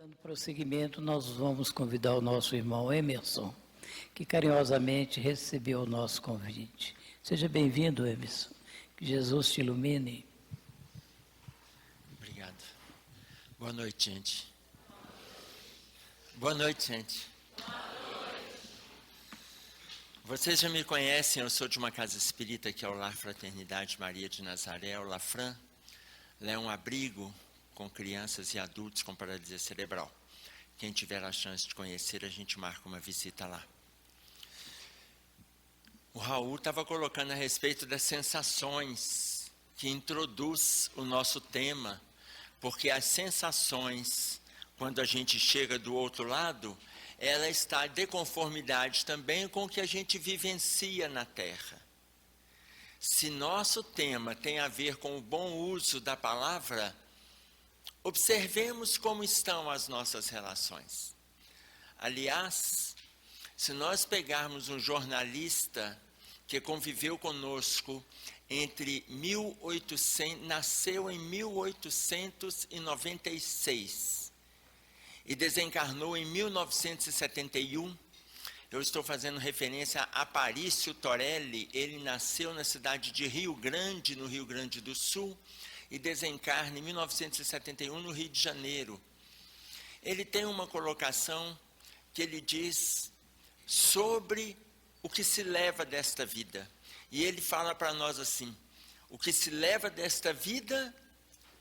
Dando prosseguimento, nós vamos convidar o nosso irmão Emerson, que carinhosamente recebeu o nosso convite. Seja bem-vindo, Emerson. Que Jesus te ilumine. Obrigado. Boa noite, gente. Boa noite, gente. Vocês já me conhecem, eu sou de uma casa espírita que é o Lar Fraternidade Maria de Nazaré, o Lafran. Lá é um abrigo com crianças e adultos com paralisia cerebral. Quem tiver a chance de conhecer, a gente marca uma visita lá. O Raul estava colocando a respeito das sensações, que introduz o nosso tema, porque as sensações, quando a gente chega do outro lado, ela está de conformidade também com o que a gente vivencia na Terra. Se nosso tema tem a ver com o bom uso da palavra, observemos como estão as nossas relações. Aliás, se nós pegarmos um jornalista que conviveu conosco entre 1800, nasceu em 1896 e desencarnou em 1971, eu estou fazendo referência a Aparício Torelli. Ele nasceu na cidade de Rio Grande, no Rio Grande do Sul, e desencarna em 1971 no Rio de Janeiro. Ele tem uma colocação que ele diz sobre o que se leva desta vida. E ele fala para nós assim: o que se leva desta vida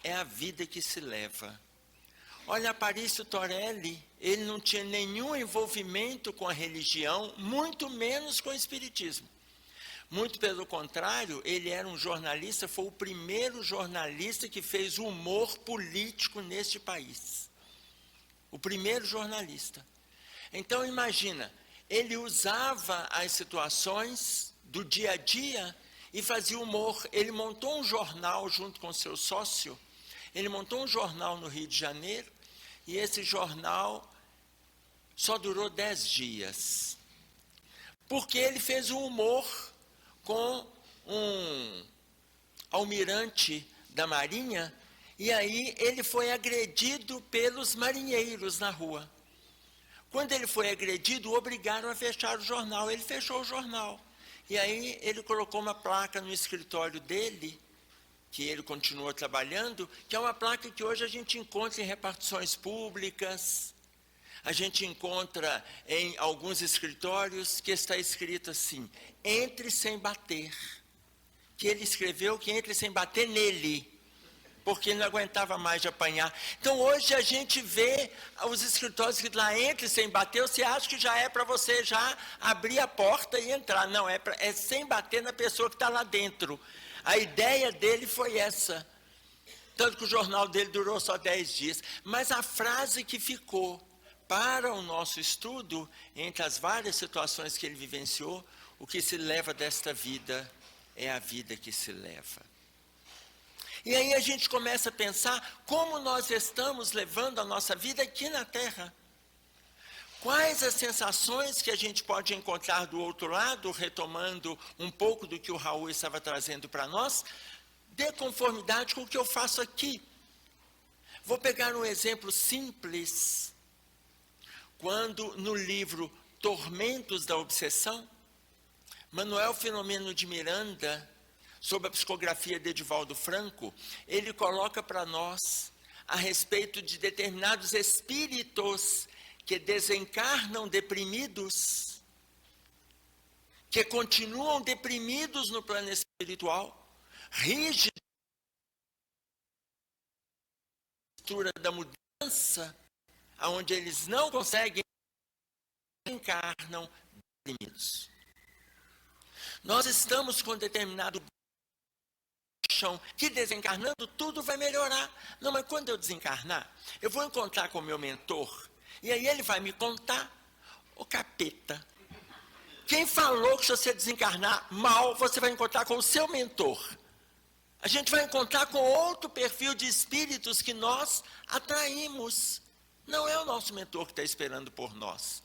é a vida que se leva. Olha, Aparício Torelli, ele não tinha nenhum envolvimento com a religião, muito menos com o espiritismo. Muito pelo contrário, ele era um jornalista, foi o primeiro jornalista que fez humor político neste país. O primeiro jornalista. Então imagina, ele usava as situações do dia a dia e fazia humor. Ele montou um jornal junto com seu sócio, ele montou um jornal no Rio de Janeiro, e esse jornal só durou 10 dias. Porque ele fez um humor com um almirante da Marinha, e aí ele foi agredido pelos marinheiros na rua. Quando ele foi agredido, obrigaram a fechar o jornal. Ele fechou o jornal. E aí ele colocou uma placa no escritório dele, que ele continuou trabalhando, que é uma placa que hoje a gente encontra em repartições públicas, a gente encontra em alguns escritórios, que está escrito assim: entre sem bater. Que ele escreveu que entre sem bater nele, porque ele não aguentava mais de apanhar. Então hoje a gente vê os escritórios que lá entre sem bater, você acha que já é para você já abrir a porta e entrar. Não, é sem bater na pessoa que está lá dentro. A ideia dele foi essa. Tanto que o jornal dele durou só 10 dias. Mas a frase que ficou para o nosso estudo, entre as várias situações que ele vivenciou: o que se leva desta vida é a vida que se leva. E aí a gente começa a pensar como nós estamos levando a nossa vida aqui na Terra. Quais as sensações que a gente pode encontrar do outro lado, retomando um pouco do que o Raul estava trazendo para nós, de conformidade com o que eu faço aqui. Vou pegar um exemplo simples. Quando no livro Tormentos da Obsessão, Manuel Filomeno de Miranda, sob a psicografia de Edivaldo Franco, ele coloca para nós a respeito de determinados espíritos que desencarnam deprimidos, que continuam deprimidos no plano espiritual, rígidos da mudança, onde eles não conseguem, encarnam deprimidos. Nós estamos com determinado chão que desencarnando tudo vai melhorar. Não, mas quando eu desencarnar, eu vou encontrar com o meu mentor, e aí ele vai me contar: ô capeta, quem falou que se você desencarnar mal, você vai encontrar com o seu mentor? A gente vai encontrar com outro perfil de espíritos que nós atraímos. Não é o nosso mentor que está esperando por nós.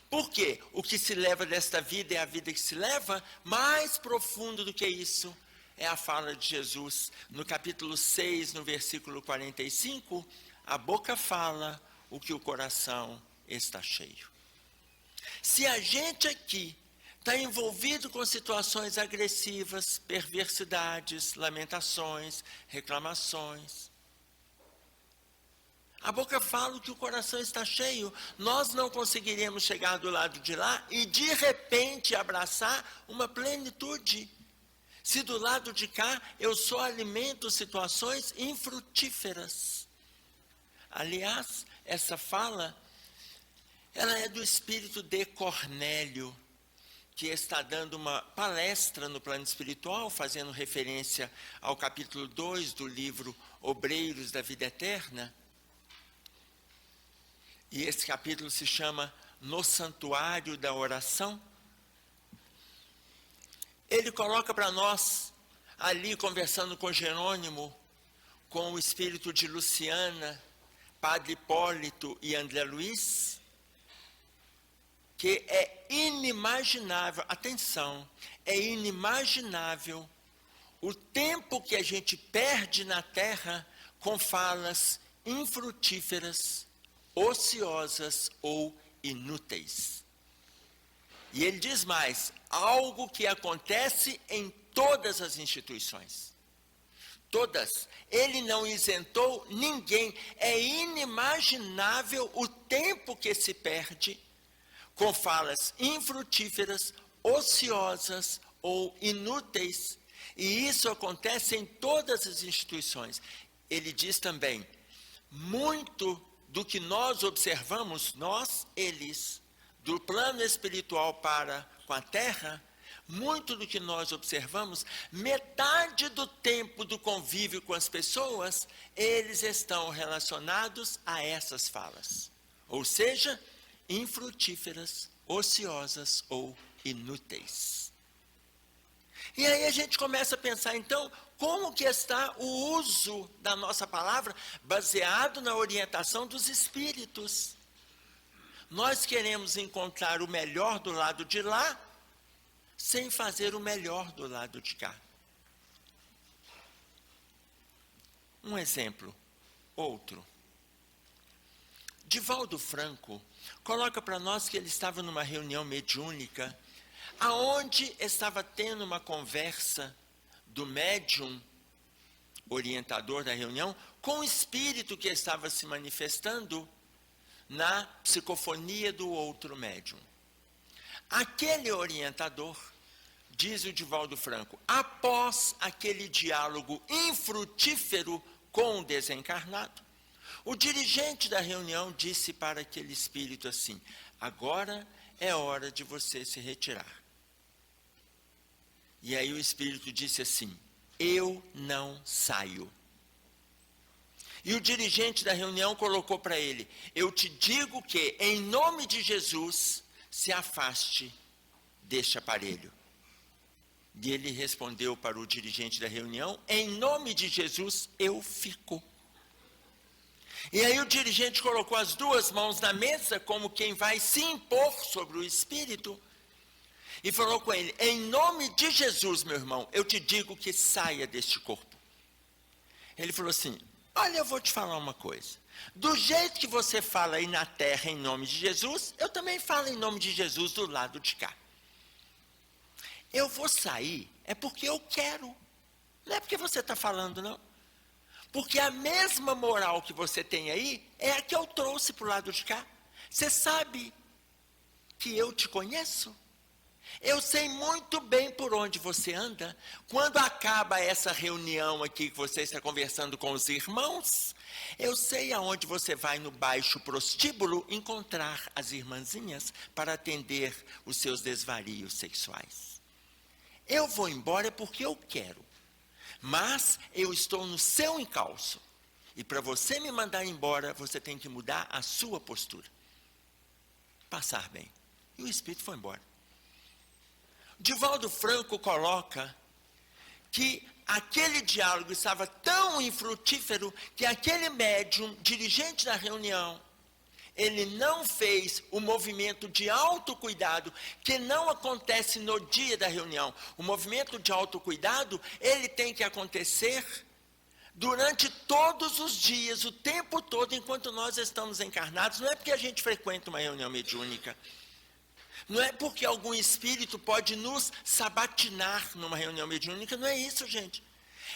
Por quê? O que se leva desta vida é a vida que se leva. Mais profundo do que isso é a fala de Jesus no capítulo 6, no versículo 45. A boca fala, o que o coração está cheio. Se a gente aqui está envolvido com situações agressivas, perversidades, lamentações, reclamações, a boca fala que o coração está cheio. Nós não conseguiremos chegar do lado de lá e de repente abraçar uma plenitude. Se do lado de cá eu só alimento situações infrutíferas. Aliás, essa fala, ela é do espírito de Cornélio, que está dando uma palestra no plano espiritual, fazendo referência ao capítulo 2 do livro Obreiros da Vida Eterna. E esse capítulo se chama No Santuário da Oração. Ele coloca para nós, ali conversando com Jerônimo, com o espírito de Luciana, Padre Hipólito e André Luiz, que é inimaginável, atenção, é inimaginável o tempo que a gente perde na terra com falas infrutíferas, ociosas ou inúteis. E ele diz mais, algo que acontece em todas as instituições. Todas. Ele não isentou ninguém. É inimaginável o tempo que se perde com falas infrutíferas, ociosas ou inúteis. E isso acontece em todas as instituições. Ele diz também, muito do que nós observamos, nós, eles, do plano espiritual para com a terra, muito do que nós observamos, metade do tempo do convívio com as pessoas, eles estão relacionados a essas falas. Ou seja, infrutíferas, ociosas ou inúteis. E aí a gente começa a pensar, então, como que está o uso da nossa palavra baseado na orientação dos espíritos? Nós queremos encontrar o melhor do lado de lá, sem fazer o melhor do lado de cá. Um exemplo, outro. Divaldo Franco coloca para nós que ele estava numa reunião mediúnica, aonde estava tendo uma conversa do médium, orientador da reunião, com o espírito que estava se manifestando na psicofonia do outro médium. Aquele orientador, diz o Divaldo Franco, após aquele diálogo infrutífero com o desencarnado, o dirigente da reunião disse para aquele espírito assim, agora é hora de você se retirar. E aí o espírito disse assim, eu não saio. E o dirigente da reunião colocou para ele, eu te digo que, em nome de Jesus, se afaste deste aparelho. E ele respondeu para o dirigente da reunião, em nome de Jesus, eu fico. E aí o dirigente colocou as duas mãos na mesa, como quem vai se impor sobre o espírito, e falou com ele, em nome de Jesus, meu irmão, eu te digo que saia deste corpo. Ele falou assim, olha, eu vou te falar uma coisa. Do jeito que você fala aí na terra em nome de Jesus, eu também falo em nome de Jesus do lado de cá. Eu vou sair, é porque eu quero. Não é porque você está falando, não. Porque a mesma moral que você tem aí, é a que eu trouxe para o lado de cá. Você sabe que eu te conheço? Eu sei muito bem por onde você anda. Quando acaba essa reunião aqui que você está conversando com os irmãos, eu sei aonde você vai no baixo prostíbulo encontrar as irmãzinhas para atender os seus desvarios sexuais. Eu vou embora porque eu quero, mas eu estou no seu encalço. E para você me mandar embora, você tem que mudar a sua postura. Passar bem. E o espírito foi embora. Divaldo Franco coloca que aquele diálogo estava tão infrutífero que aquele médium, dirigente da reunião, ele não fez o movimento de autocuidado que não acontece no dia da reunião. O movimento de autocuidado, ele tem que acontecer durante todos os dias, o tempo todo, enquanto nós estamos encarnados. Não é porque a gente frequenta uma reunião mediúnica. Não é porque algum espírito pode nos sabatinar numa reunião mediúnica. Não é isso, gente.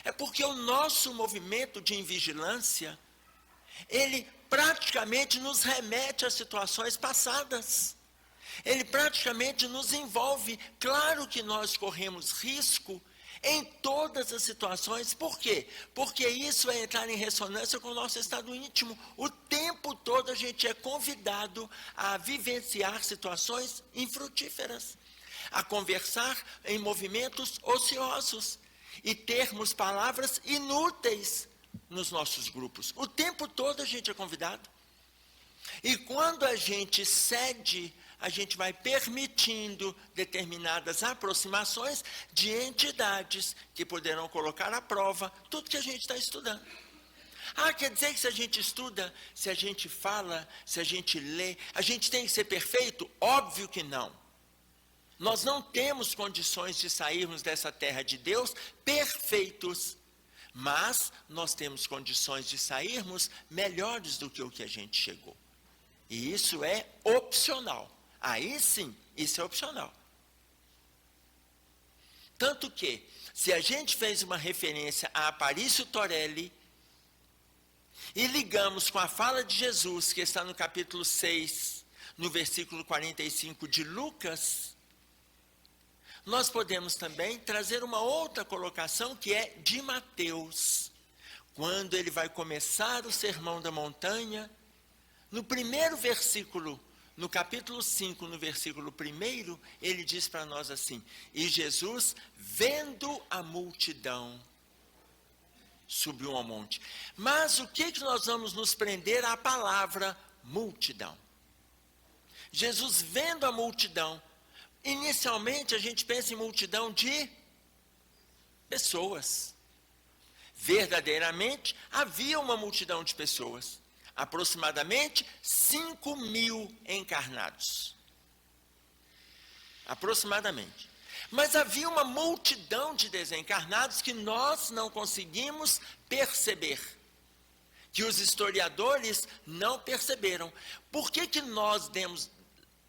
É porque o nosso movimento de invigilância, ele praticamente nos remete a situações passadas. Ele praticamente nos envolve. Claro que nós corremos risco em todas as situações. Por quê? Porque isso é entrar em ressonância com o nosso estado íntimo. O tempo todo a gente é convidado a vivenciar situações infrutíferas, a conversar em movimentos ociosos e termos palavras inúteis nos nossos grupos. O tempo todo a gente é convidado. E quando a gente cede, a gente vai permitindo determinadas aproximações de entidades que poderão colocar à prova tudo que a gente está estudando. Quer dizer que se a gente estuda, se a gente fala, se a gente lê, a gente tem que ser perfeito? Óbvio que não. Nós não temos condições de sairmos dessa terra de Deus perfeitos, mas nós temos condições de sairmos melhores do que o que a gente chegou. E isso é opcional. Aí sim, isso é opcional. Tanto que, se a gente fez uma referência a Aparício Torelli, e ligamos com a fala de Jesus, que está no capítulo 6, no versículo 45 de Lucas, nós podemos também trazer uma outra colocação que é de Mateus. Quando ele vai começar o Sermão da Montanha, no primeiro versículo, no capítulo 5, no versículo 1, ele diz para nós assim: e Jesus, vendo a multidão, subiu ao monte. Mas o que nós vamos nos prender à palavra multidão? Jesus vendo a multidão. Inicialmente a gente pensa em multidão de pessoas. Verdadeiramente havia uma multidão de pessoas. Aproximadamente 5.000 encarnados. Aproximadamente. Mas havia uma multidão de desencarnados que nós não conseguimos perceber. Que os historiadores não perceberam. Por que nós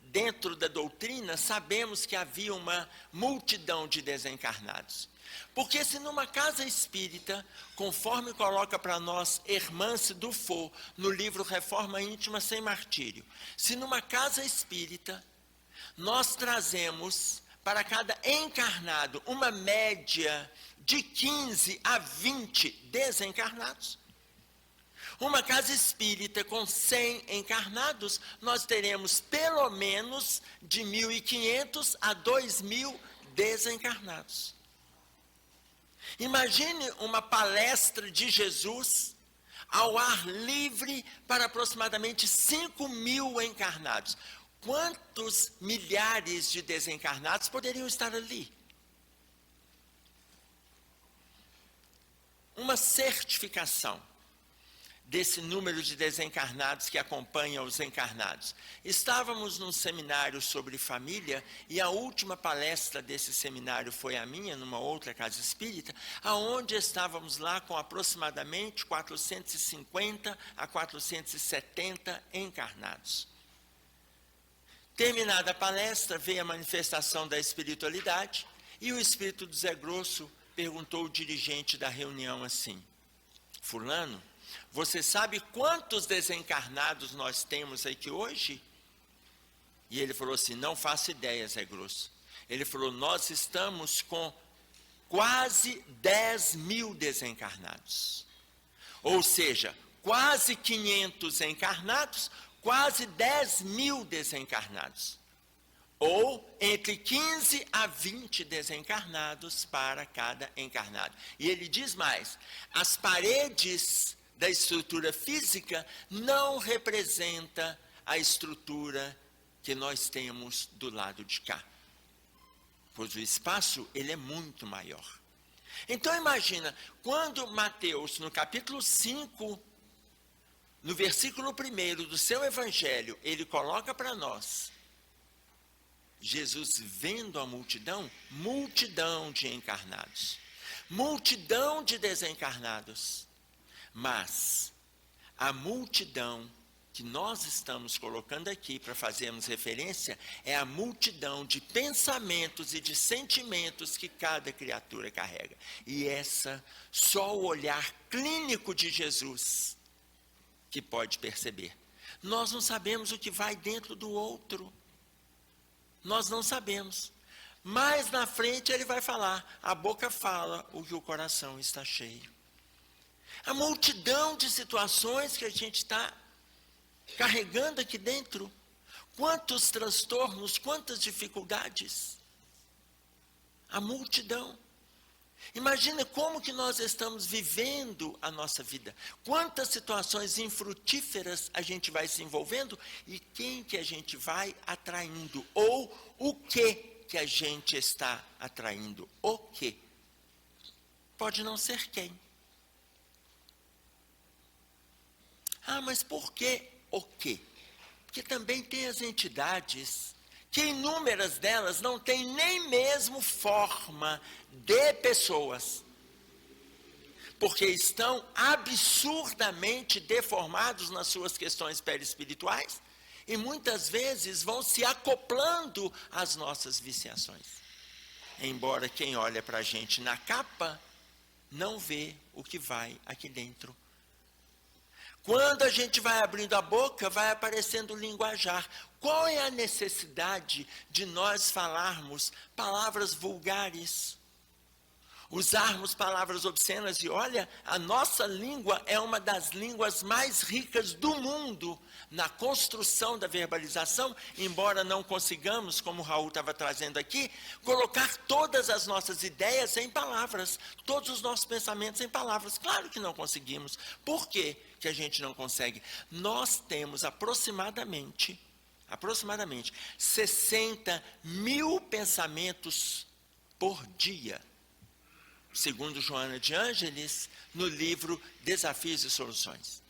dentro da doutrina sabemos que havia uma multidão de desencarnados? Porque se numa casa espírita, conforme coloca para nós Hermance Dufour, no livro Reforma Íntima Sem Martírio, se numa casa espírita, nós trazemos para cada encarnado uma média de 15 a 20 desencarnados, uma casa espírita com 100 encarnados, nós teremos pelo menos de 1.500 a 2.000 desencarnados. Imagine uma palestra de Jesus ao ar livre para aproximadamente 5.000 encarnados. Quantos milhares de desencarnados poderiam estar ali? Uma certificação desse número de desencarnados que acompanha os encarnados. Estávamos num seminário sobre família, e a última palestra desse seminário foi a minha, numa outra casa espírita, aonde estávamos lá com aproximadamente 450 a 470 encarnados. Terminada a palestra, veio a manifestação da espiritualidade, e o espírito do Zé Grosso perguntou ao dirigente da reunião assim: fulano, você sabe quantos desencarnados nós temos aqui hoje? E ele falou assim: não faço ideia, Zé Grosso. Ele falou: nós estamos com quase 10.000 desencarnados. Ou seja, quase 500 encarnados, quase 10.000 desencarnados. Ou entre 15 a 20 desencarnados para cada encarnado. E ele diz mais: as paredes da estrutura física não representa a estrutura que nós temos do lado de cá, pois o espaço ele é muito maior. Então imagina, quando Mateus, no capítulo 5, no versículo 1 do seu evangelho, ele coloca para nós, Jesus vendo a multidão, multidão de encarnados, multidão de desencarnados. Mas a multidão que nós estamos colocando aqui para fazermos referência é a multidão de pensamentos e de sentimentos que cada criatura carrega. E essa, só o olhar clínico de Jesus que pode perceber. Nós não sabemos o que vai dentro do outro. Nós não sabemos. Mais na frente ele vai falar, a boca fala o que o coração está cheio. A multidão de situações que a gente está carregando aqui dentro, quantos transtornos, quantas dificuldades. A multidão. Imagina como que nós estamos vivendo a nossa vida. Quantas situações infrutíferas a gente vai se envolvendo e quem que a gente vai atraindo. Ou o que a gente está atraindo. O que? Pode não ser quem. Ah, mas por que o quê? Porque também tem as entidades que inúmeras delas não têm nem mesmo forma de pessoas, porque estão absurdamente deformados nas suas questões perispirituais e muitas vezes vão se acoplando às nossas viciações. Embora quem olha para a gente na capa não vê o que vai aqui dentro. Quando a gente vai abrindo a boca, vai aparecendo o linguajar. Qual é a necessidade de nós falarmos palavras vulgares? Usarmos palavras obscenas? E olha, a nossa língua é uma das línguas mais ricas do mundo na construção da verbalização, embora não consigamos, como o Raul estava trazendo aqui, colocar todas as nossas ideias em palavras, todos os nossos pensamentos em palavras. Claro que não conseguimos. Por quê que a gente não consegue? Nós temos aproximadamente 60 mil pensamentos por dia, segundo Joana de Ângeles, no livro Desafios e Soluções.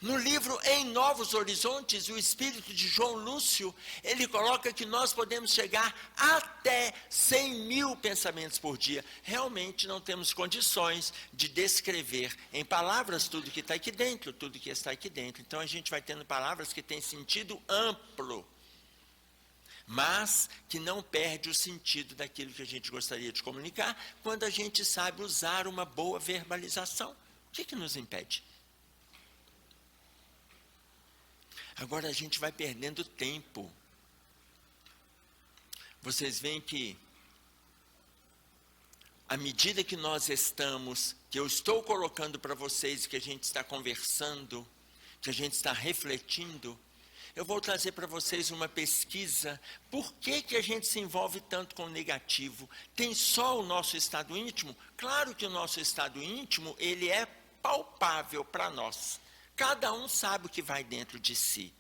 No livro Em Novos Horizontes, o espírito de João Lúcio, ele coloca que nós podemos chegar até 100 mil pensamentos por dia. Realmente não temos condições de descrever em palavras tudo que está aqui dentro, tudo que está aqui dentro. Então a gente vai tendo palavras que têm sentido amplo, mas que não perde o sentido daquilo que a gente gostaria de comunicar, quando a gente sabe usar uma boa verbalização. O que nos impede? Agora a gente vai perdendo tempo. Vocês veem que, à medida que nós estamos, que eu estou colocando para vocês, que a gente está conversando, que a gente está refletindo, eu vou trazer para vocês uma pesquisa. Por que a gente se envolve tanto com o negativo? Tem só o nosso estado íntimo? Claro que o nosso estado íntimo, ele é palpável para nós. Cada um sabe o que vai dentro de si.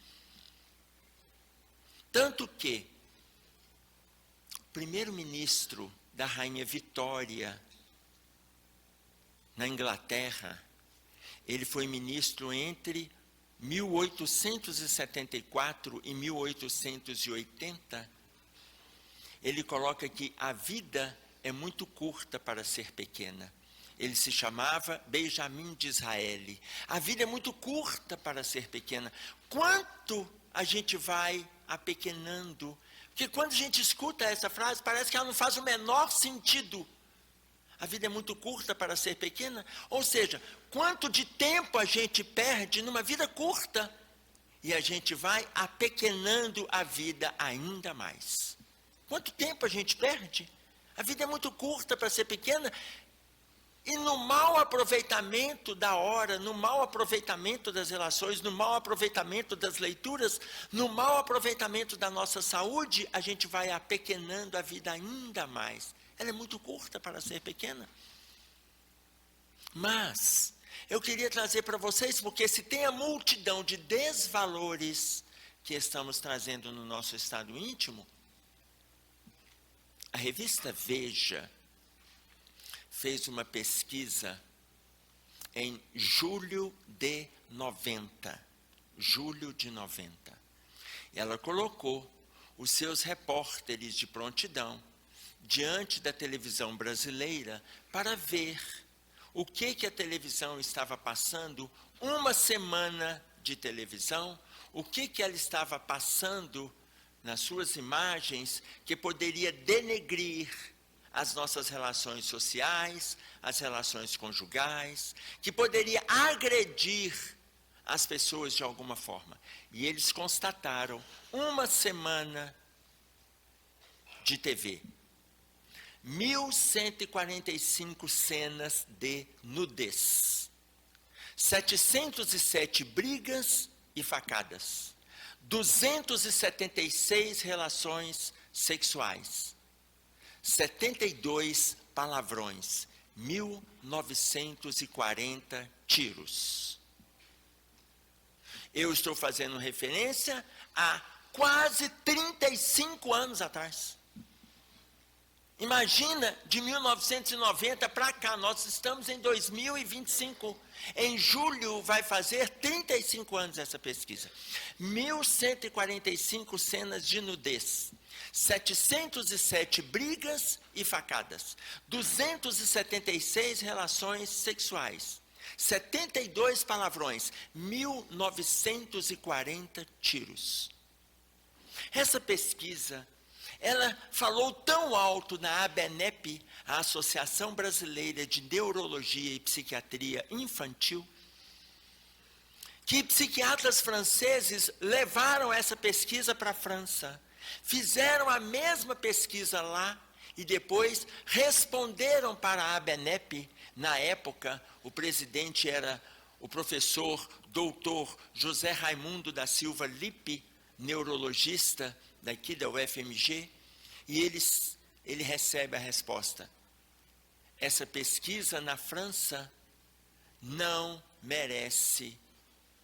Tanto que o primeiro-ministro da Rainha Vitória, na Inglaterra, ele foi ministro entre 1874 e 1880. Ele coloca que a vida é muito curta para ser pequena. Ele se chamava Benjamin Disraeli. A vida é muito curta para ser pequena. Quanto a gente vai apequenando? Porque quando a gente escuta essa frase, parece que ela não faz o menor sentido. A vida é muito curta para ser pequena. Ou seja, quanto de tempo a gente perde numa vida curta e a gente vai apequenando a vida ainda mais. Quanto tempo a gente perde? A vida é muito curta para ser pequena. E no mau aproveitamento da hora, no mau aproveitamento das relações, no mau aproveitamento das leituras, no mau aproveitamento da nossa saúde, a gente vai apequenando a vida ainda mais. Ela é muito curta para ser pequena. Mas eu queria trazer para vocês, porque se tem a multidão de desvalores que estamos trazendo no nosso estado íntimo, a revista Veja fez uma pesquisa em julho de 90. Ela colocou os seus repórteres de prontidão diante da televisão brasileira para ver o que a televisão estava passando, uma semana de televisão, o que ela estava passando nas suas imagens que poderia denegrir as nossas relações sociais, as relações conjugais, que poderia agredir as pessoas de alguma forma. E eles constataram uma semana de TV. 1.145 cenas de nudez. 707 brigas e facadas. 276 relações sexuais. 72 palavrões. 1.940 tiros. Eu estou fazendo referência a quase 35 anos atrás. Imagina, de 1990 para cá, nós estamos em 2025. Em julho vai fazer 35 anos essa pesquisa. 1.145 cenas de nudez. 707 brigas e facadas. 276 relações sexuais. 72 palavrões. 1.940 tiros. Essa pesquisa, ela falou tão alto na ABNEP, a Associação Brasileira de Neurologia e Psiquiatria Infantil, que psiquiatras franceses levaram essa pesquisa para a França, fizeram a mesma pesquisa lá e depois responderam para a ABNEP. Na época, o presidente era o professor doutor José Raimundo da Silva Lippe, neurologista daqui da UFMG, e ele recebe a resposta. Essa pesquisa na França não merece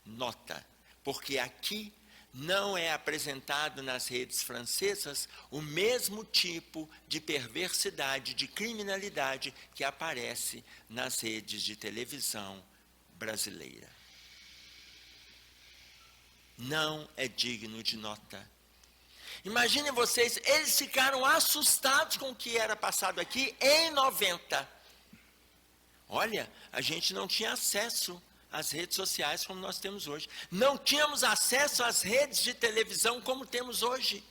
nota, porque aqui não é apresentado nas redes francesas o mesmo tipo de perversidade, de criminalidade que aparece nas redes de televisão brasileira. Não é digno de nota. Imaginem vocês, eles ficaram assustados com o que era passado aqui em 90. Olha, a gente não tinha acesso às redes sociais como nós temos hoje. Não tínhamos acesso às redes de televisão como temos hoje.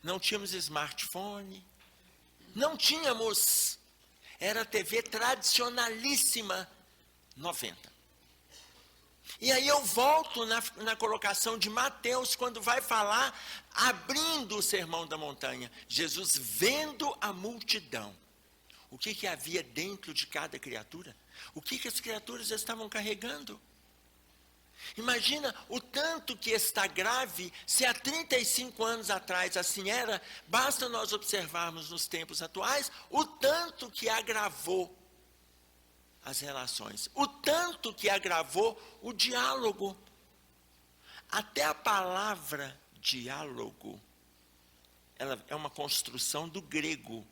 Não tínhamos smartphone. Não tínhamos. Era TV tradicionalíssima, 90. E aí eu volto na colocação de Mateus, quando vai falar, abrindo o Sermão da Montanha. Jesus vendo a multidão. O que havia dentro de cada criatura? O que as criaturas estavam carregando? Imagina o tanto que está grave, se há 35 anos atrás assim era, basta nós observarmos nos tempos atuais, o tanto que agravou as relações, o tanto que agravou o diálogo. Até a palavra diálogo, ela é uma construção do grego.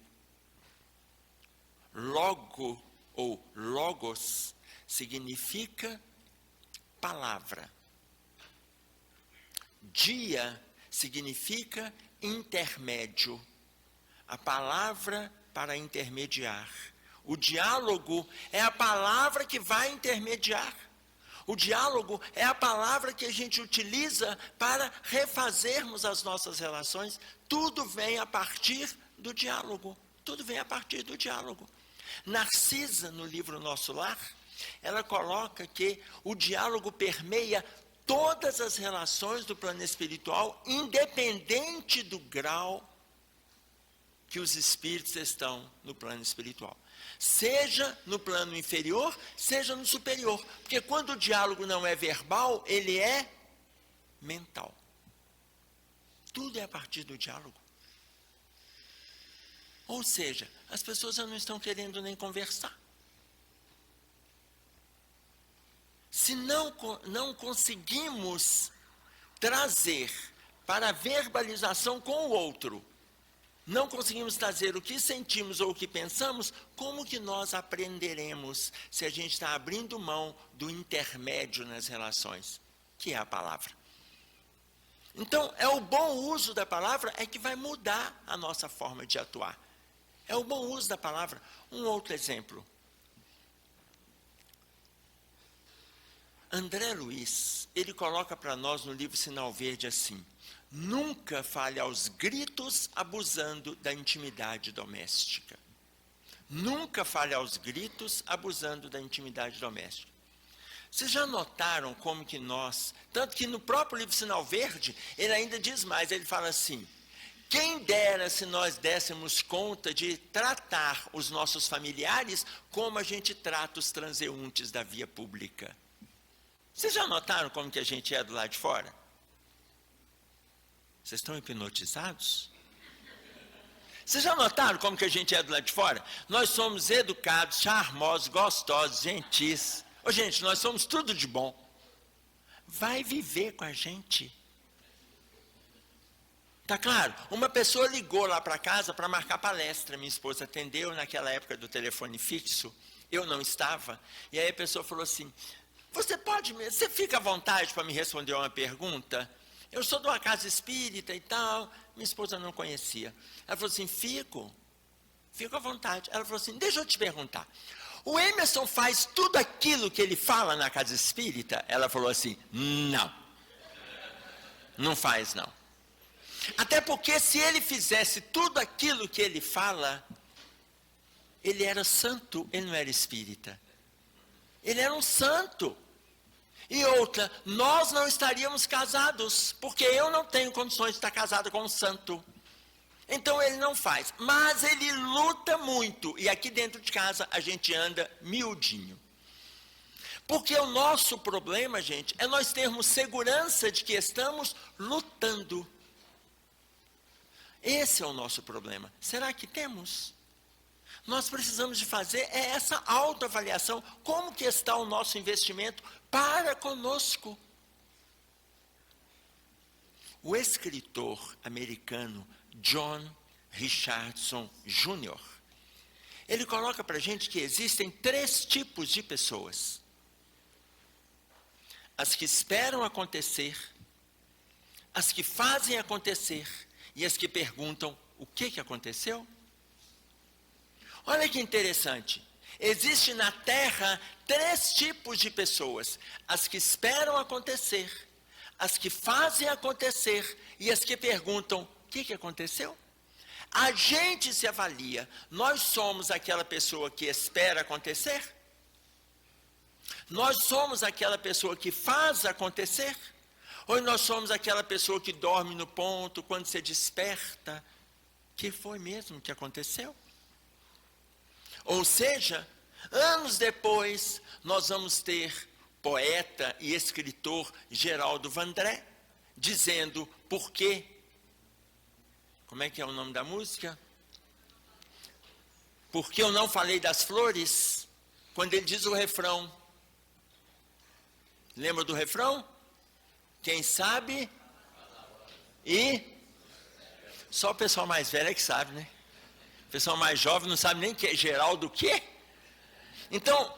Logo ou logos significa palavra. Dia significa intermédio. A palavra para intermediar. O diálogo é a palavra que vai intermediar. O diálogo é a palavra que a gente utiliza para refazermos as nossas relações. Tudo vem a partir do diálogo. Tudo vem a partir do diálogo. Narcisa, no livro Nosso Lar, ela coloca que o diálogo permeia todas as relações do plano espiritual, independente do grau que os espíritos estão no plano espiritual. Seja no plano inferior, seja no superior. Porque quando o diálogo não é verbal, ele é mental. Tudo é a partir do diálogo. Ou seja, as pessoas não estão querendo nem conversar. Se não conseguimos trazer para a verbalização com o outro, não conseguimos trazer o que sentimos ou o que pensamos, como que nós aprenderemos se a gente está abrindo mão do intermédio nas relações, que é a palavra? Então, é o bom uso da palavra é que vai mudar a nossa forma de atuar. É o bom uso da palavra. Um outro exemplo. André Luiz, ele coloca para nós no livro Sinal Verde assim: nunca fale aos gritos abusando da intimidade doméstica. Nunca fale aos gritos abusando da intimidade doméstica. Vocês já notaram como que nós, tanto que no próprio livro Sinal Verde, ele ainda diz mais, ele fala assim: quem dera se nós dessemos conta de tratar os nossos familiares como a gente trata os transeuntes da via pública. Vocês já notaram como que a gente é do lado de fora? Vocês estão hipnotizados? Vocês já notaram como que a gente é do lado de fora? Nós somos educados, charmosos, gostosos, gentis. Ô, gente, nós somos tudo de bom. Vai viver com a gente. Tá claro? Uma pessoa ligou lá para casa para marcar palestra. Minha esposa atendeu naquela época do telefone fixo. Eu não estava. E aí a pessoa falou assim: você fica à vontade para me responder uma pergunta? Eu sou de uma casa espírita e tal. Minha esposa não conhecia. Ela falou assim: fico à vontade. Ela falou assim: deixa eu te perguntar. O Emerson faz tudo aquilo que ele fala na casa espírita? Ela falou assim: não faz não. Até porque se ele fizesse tudo aquilo que ele fala, ele era santo, ele não era espírita. Ele era um santo. E outra, nós não estaríamos casados, porque eu não tenho condições de estar casado com um santo. Então ele não faz, mas ele luta muito, e aqui dentro de casa a gente anda miudinho. Porque o nosso problema, gente, é nós termos segurança de que estamos lutando. Esse é o nosso problema. Será que temos? Nós precisamos de fazer essa autoavaliação. Como que está o nosso investimento para conosco? O escritor americano John Richardson Jr., ele coloca para a gente que existem 3 tipos de pessoas: as que esperam acontecer, as que fazem acontecer e as que perguntam o que aconteceu. Olha que interessante, existe na Terra 3 tipos de pessoas: as que esperam acontecer, as que fazem acontecer e as que perguntam o que aconteceu. A gente se avalia, nós somos aquela pessoa que espera acontecer? Nós somos aquela pessoa que faz acontecer? Ou nós somos aquela pessoa que dorme no ponto, quando se desperta, que foi mesmo que aconteceu? Ou seja, anos depois, nós vamos ter poeta e escritor Geraldo Vandré dizendo por quê. Como é que é o nome da música? Porque eu não falei das flores, quando ele diz o refrão. Lembra do refrão? Quem sabe e... Só o pessoal mais velho é que sabe, né? O pessoal mais jovem não sabe nem o que é Geraldo o quê? Então,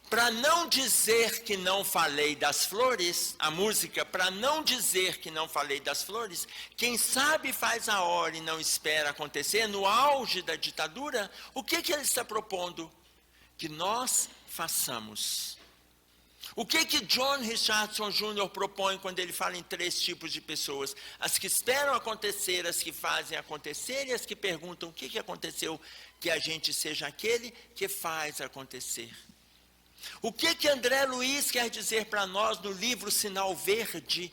para não dizer que não falei das flores, a música, para não dizer que não falei das flores, quem sabe faz a hora e não espera acontecer, no auge da ditadura, o que ele está propondo? Que nós façamos. O que John Richardson Jr. propõe quando ele fala em 3 tipos de pessoas? As que esperam acontecer, as que fazem acontecer e as que perguntam o que aconteceu, que a gente seja aquele que faz acontecer. O que André Luiz quer dizer para nós no livro Sinal Verde?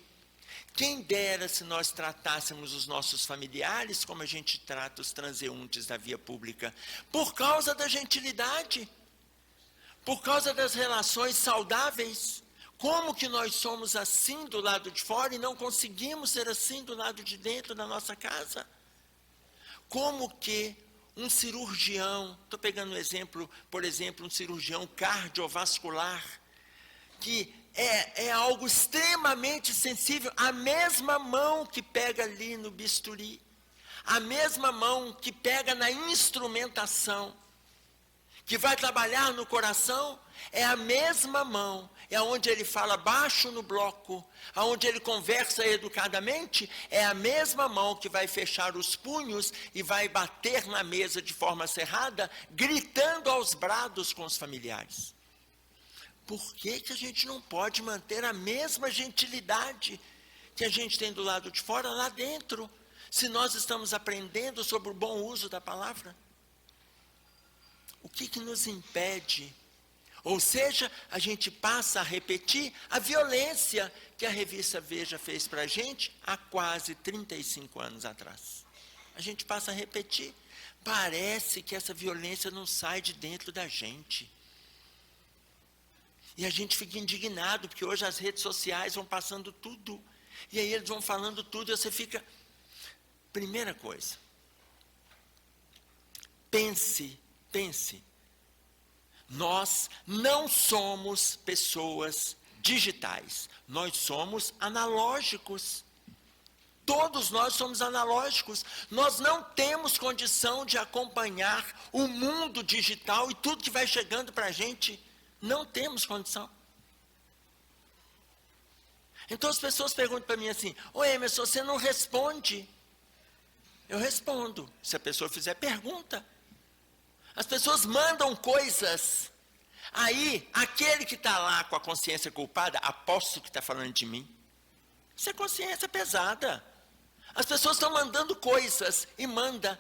Quem dera se nós tratássemos os nossos familiares como a gente trata os transeuntes da via pública, por causa da gentilidade, por causa das relações saudáveis. Como que nós somos assim do lado de fora e não conseguimos ser assim do lado de dentro da nossa casa? Como que um cirurgião, estou pegando um exemplo, por exemplo, um cirurgião cardiovascular, que é algo extremamente sensível, a mesma mão que pega ali no bisturi, a mesma mão que pega na instrumentação, que vai trabalhar no coração, é a mesma mão, é onde ele fala baixo no bloco, aonde ele conversa educadamente, é a mesma mão que vai fechar os punhos e vai bater na mesa de forma cerrada, gritando aos brados com os familiares. por que a gente não pode manter a mesma gentilidade que a gente tem do lado de fora, lá dentro, se nós estamos aprendendo sobre o bom uso da palavra? O que nos impede? Ou seja, a gente passa a repetir a violência que a revista Veja fez para a gente há quase 35 anos atrás. A gente passa a repetir. Parece que essa violência não sai de dentro da gente. E a gente fica indignado, porque hoje as redes sociais vão passando tudo. E aí eles vão falando tudo e você fica... Primeira coisa. Pense. Nós não somos pessoas digitais. Nós somos analógicos. Todos nós somos analógicos. Nós não temos condição de acompanhar o mundo digital e tudo que vai chegando para a gente. Não temos condição. Então as pessoas perguntam para mim assim: ô Emerson, você não responde? Eu respondo. Se a pessoa fizer pergunta. As pessoas mandam coisas. Aí, aquele que está lá com a consciência culpada, aposto que está falando de mim. Isso é consciência pesada. As pessoas estão mandando coisas e manda.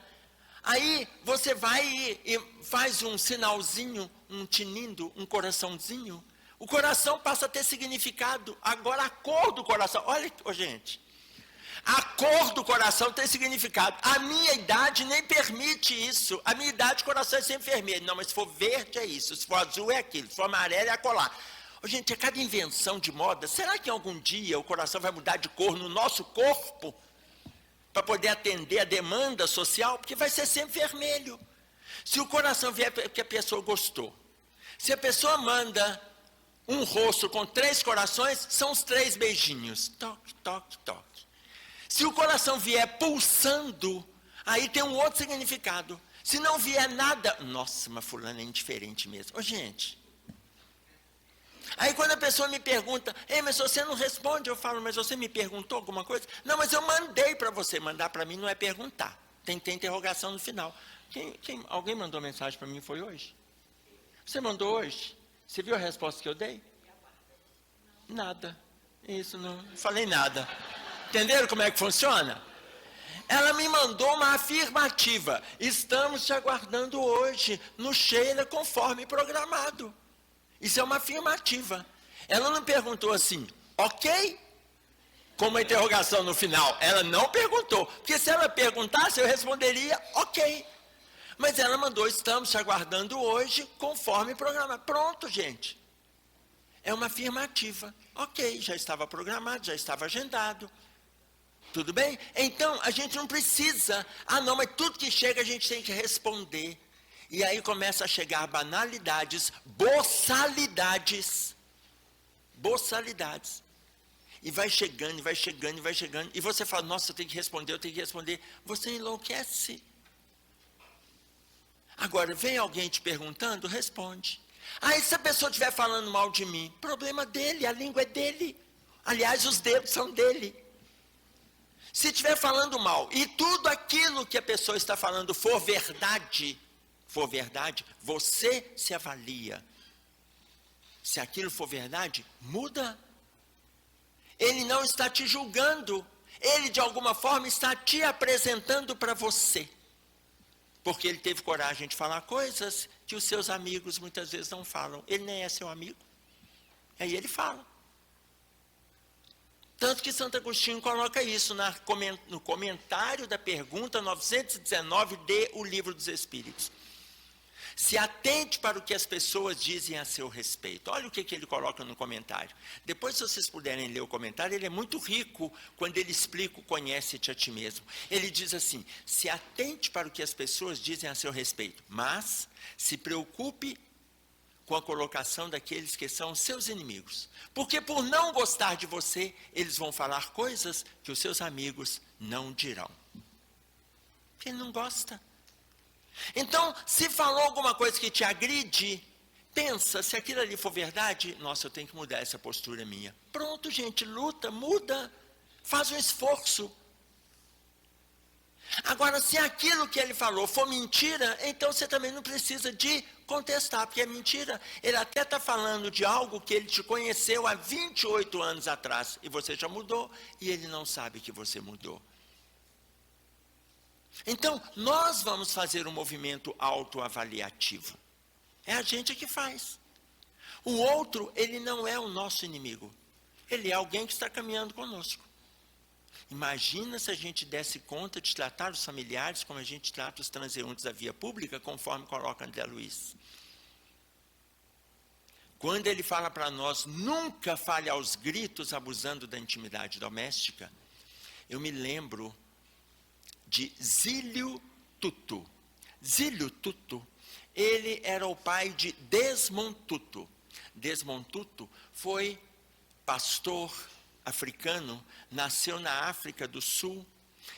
Aí você vai e faz um sinalzinho, um tinindo, um coraçãozinho. O coração passa a ter significado. Agora a cor do coração, olha, gente, a cor do coração tem significado. A minha idade nem permite isso. A minha idade, o coração é sempre vermelho. Não, mas se for verde é isso, se for azul é aquilo, se for amarelo é acolá. Gente, é cada invenção de moda. Será que algum dia o coração vai mudar de cor no nosso corpo? Para poder atender a demanda social? Porque vai ser sempre vermelho. Se o coração vier porque a pessoa gostou. Se a pessoa manda um rosto com 3 corações, são os 3 beijinhos. Toque, toque, toque. Se o coração vier pulsando, aí tem um outro significado. Se não vier nada, nossa, mas fulano é indiferente mesmo. Ô, gente. Aí quando a pessoa me pergunta, mas você não responde, eu falo, mas você me perguntou alguma coisa? Não, mas eu mandei para você. Mandar para mim não é perguntar. Tem que ter interrogação no final. Alguém mandou mensagem para mim, foi hoje? Você mandou hoje? Você viu a resposta que eu dei? Nada. Isso, não falei nada. Entenderam como é que funciona? Ela me mandou uma afirmativa. Estamos te aguardando hoje no Sheila conforme programado. Isso é uma afirmativa. Ela não perguntou assim, ok? Com uma interrogação no final. Ela não perguntou. Porque se ela perguntasse, eu responderia, ok. Mas ela mandou, estamos te aguardando hoje conforme programado. Pronto, gente. É uma afirmativa. Ok, já estava programado, já estava agendado. Tudo bem? Então, a gente não precisa. Não, mas tudo que chega a gente tem que responder. E aí começa a chegar banalidades, boçalidades. Boçalidades. E vai chegando, e vai chegando, e vai chegando. E você fala, nossa, eu tenho que responder, eu tenho que responder. Você enlouquece. Agora, vem alguém te perguntando, responde. Aí se a pessoa estiver falando mal de mim, problema dele, a língua é dele. Aliás, os dedos são dele. Se estiver falando mal, e tudo aquilo que a pessoa está falando for verdade, você se avalia. Se aquilo for verdade, muda. Ele não está te julgando. Ele, de alguma forma, está te apresentando para você. Porque ele teve coragem de falar coisas que os seus amigos muitas vezes não falam. Ele nem é seu amigo. Aí ele fala. Tanto que Santo Agostinho coloca isso no comentário da pergunta 919 de O Livro dos Espíritos. Se atente para o que as pessoas dizem a seu respeito. Olha o que ele coloca no comentário. Depois, se vocês puderem ler o comentário, ele é muito rico quando ele explica o conhece-te a ti mesmo. Ele diz assim, se atente para o que as pessoas dizem a seu respeito, mas se preocupe com a colocação daqueles que são seus inimigos. Porque por não gostar de você, eles vão falar coisas que os seus amigos não dirão. Porque ele não gosta. Então, se falou alguma coisa que te agride, pensa, se aquilo ali for verdade, nossa, eu tenho que mudar essa postura minha. Pronto, gente, luta, muda, faz um esforço. Agora, se aquilo que ele falou for mentira, então você também não precisa de contestar, porque é mentira. Ele até está falando de algo que ele te conheceu há 28 anos atrás, e você já mudou, e ele não sabe que você mudou. Então, nós vamos fazer um movimento autoavaliativo. É a gente que faz. O outro, ele não é o nosso inimigo. Ele é alguém que está caminhando conosco. Imagina se a gente desse conta de tratar os familiares como a gente trata os transeuntes da via pública, conforme coloca André Luiz. Quando ele fala para nós, nunca fale aos gritos abusando da intimidade doméstica, eu me lembro de Zílio Tutu. Zílio Tutu, ele era o pai de Desmond Tutu. Desmond Tutu foi pastor africano, nasceu na África do Sul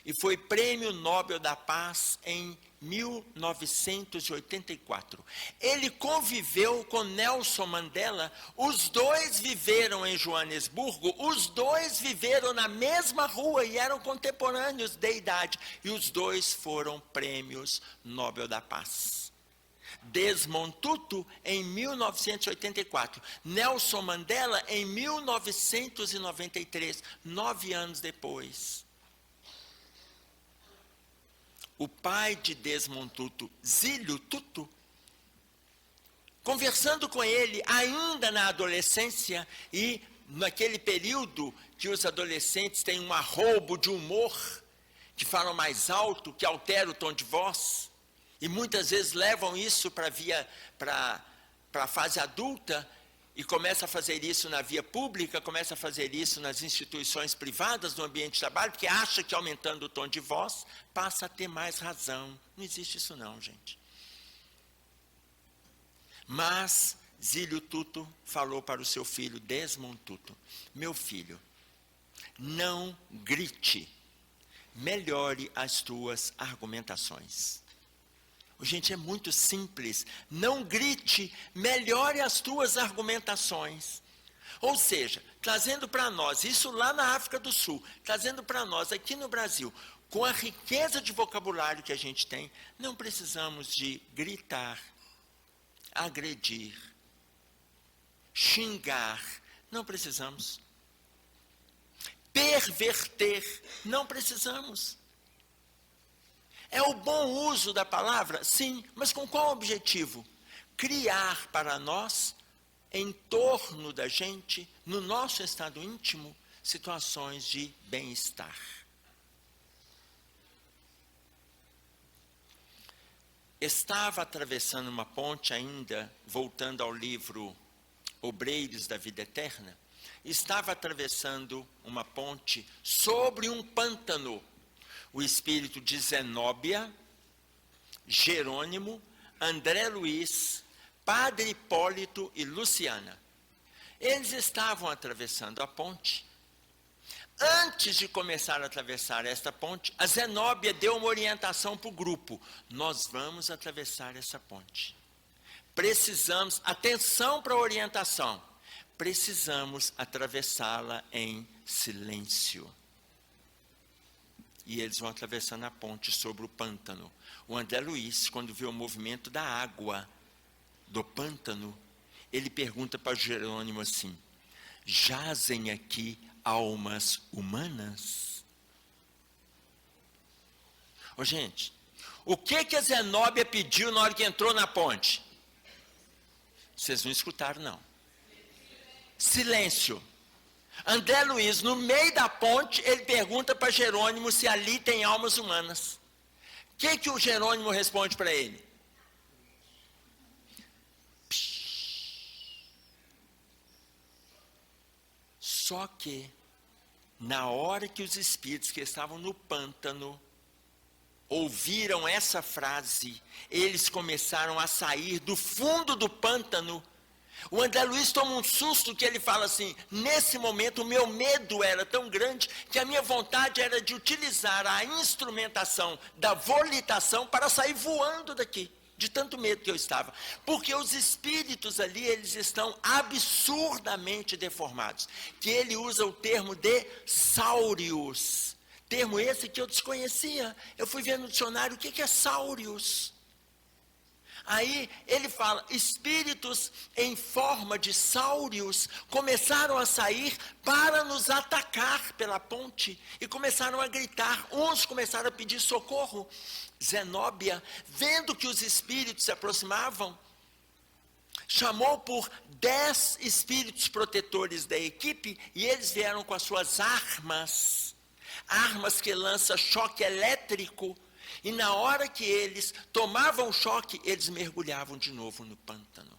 e foi Prêmio Nobel da Paz em 1984. Ele conviveu com Nelson Mandela, os dois viveram em Joanesburgo, os dois viveram na mesma rua e eram contemporâneos de idade, e os dois foram Prêmios Nobel da Paz. Desmond Tutu em 1984, Nelson Mandela em 1993, 9 anos depois. O pai de Desmond Tutu, Zílio Tutu, conversando com ele ainda na adolescência, e naquele período que os adolescentes têm um arroubo de humor, que falam mais alto, que altera o tom de voz, e muitas vezes levam isso para a fase adulta, e começa a fazer isso na via pública, começa a fazer isso nas instituições privadas, no ambiente de trabalho, porque acha que aumentando o tom de voz, passa a ter mais razão. Não existe isso não, gente. Mas Zílio Tutu falou para o seu filho, Desmond Tutu, meu filho, não grite, melhore as tuas argumentações. Gente, é muito simples. Não grite, melhore as tuas argumentações. Ou seja, trazendo para nós, isso lá na África do Sul, trazendo para nós aqui no Brasil, com a riqueza de vocabulário que a gente tem, não precisamos de gritar, agredir, xingar, não precisamos. Perverter, não precisamos. É o bom uso da palavra? Sim, mas com qual objetivo? Criar para nós, em torno da gente, no nosso estado íntimo, situações de bem-estar. Estava atravessando uma ponte ainda, voltando ao livro Obreiros da Vida Eterna, estava atravessando uma ponte sobre um pântano. O espírito de Zenóbia, Jerônimo, André Luiz, Padre Hipólito e Luciana. Eles estavam atravessando a ponte. Antes de começar a atravessar esta ponte, a Zenóbia deu uma orientação para o grupo. Nós vamos atravessar essa ponte. Precisamos, atenção para a orientação, precisamos atravessá-la em silêncio. E eles vão atravessando a ponte sobre o pântano. O André Luiz, quando vê o movimento da água do pântano, ele pergunta para Jerônimo assim, jazem aqui almas humanas? Ô gente, o que a Zenóbia pediu na hora que entrou na ponte? Vocês não escutaram não. Silêncio. André Luiz, no meio da ponte, ele pergunta para Jerônimo se ali tem almas humanas. O que o Jerônimo responde para ele? Só que, na hora que os espíritos que estavam no pântano ouviram essa frase, eles começaram a sair do fundo do pântano. O André Luiz toma um susto que ele fala assim, nesse momento o meu medo era tão grande que a minha vontade era de utilizar a instrumentação da volitação para sair voando daqui, de tanto medo que eu estava. Porque os espíritos ali, eles estão absurdamente deformados. Que ele usa o termo de sáureos, termo esse que eu desconhecia. Eu fui ver no dicionário o que é sáureos. Aí ele fala, espíritos em forma de sáureos começaram a sair para nos atacar pela ponte e começaram a gritar, uns começaram a pedir socorro. Zenóbia, vendo que os espíritos se aproximavam, chamou por 10 espíritos protetores da equipe e eles vieram com as suas armas que lançam choque elétrico. E na hora que eles tomavam o choque, eles mergulhavam de novo no pântano.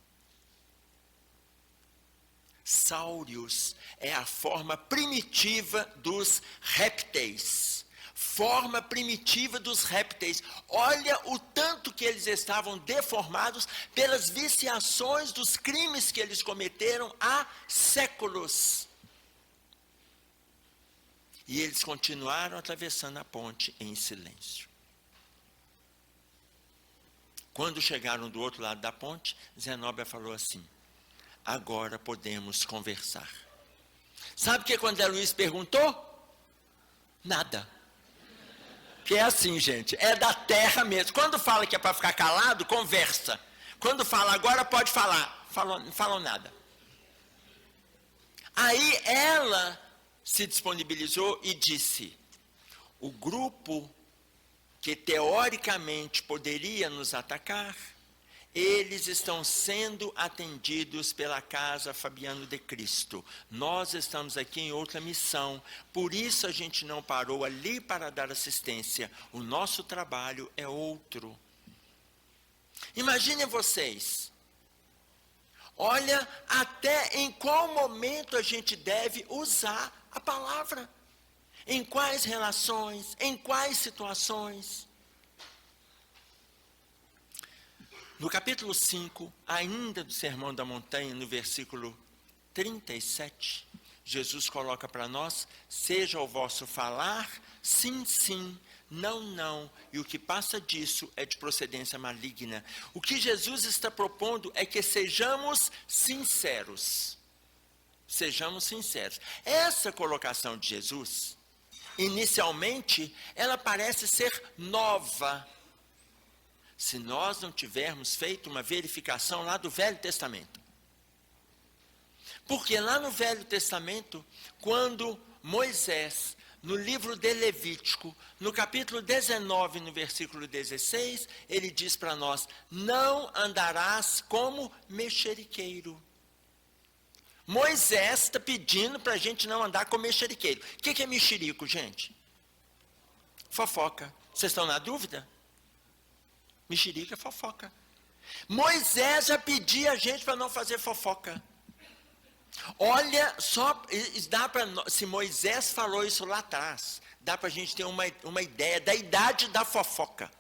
Sáureos é a forma primitiva dos répteis. Forma primitiva dos répteis. Olha o tanto que eles estavam deformados pelas viciações dos crimes que eles cometeram há séculos. E eles continuaram atravessando a ponte em silêncio. Quando chegaram do outro lado da ponte, Zenóbia falou assim, agora podemos conversar. Sabe o que quando André Luiz perguntou? Nada. Que é assim, gente, é da terra mesmo. Quando fala que é para ficar calado, conversa. Quando fala agora pode falar, não falam nada. Aí ela se disponibilizou e disse, o grupo que teoricamente poderia nos atacar, eles estão sendo atendidos pela Casa Fabiano de Cristo. Nós estamos aqui em outra missão, por isso a gente não parou ali para dar assistência. O nosso trabalho é outro. Imaginem vocês, olha até em qual momento a gente deve usar a palavra. Em quais relações, em quais situações. No capítulo 5, ainda do Sermão da Montanha, no versículo 37, Jesus coloca para nós, seja o vosso falar, sim, sim, não, não, e o que passa disso é de procedência maligna. O que Jesus está propondo é que sejamos sinceros. Sejamos sinceros. Essa colocação de Jesus, inicialmente, ela parece ser nova. Se nós não tivermos feito uma verificação lá do Velho Testamento. Porque lá no Velho Testamento, quando Moisés, no livro de Levítico, no capítulo 19, no versículo 16, ele diz para nós, não andarás como mexeriqueiro. Moisés está pedindo para a gente não andar com mexeriqueiro. O que é mexerico, gente? Fofoca. Vocês estão na dúvida? Mexerico é fofoca. Moisés já pedia a gente para não fazer fofoca. Olha, só dá para, se Moisés falou isso lá atrás, dá para a gente ter uma ideia da idade da fofoca.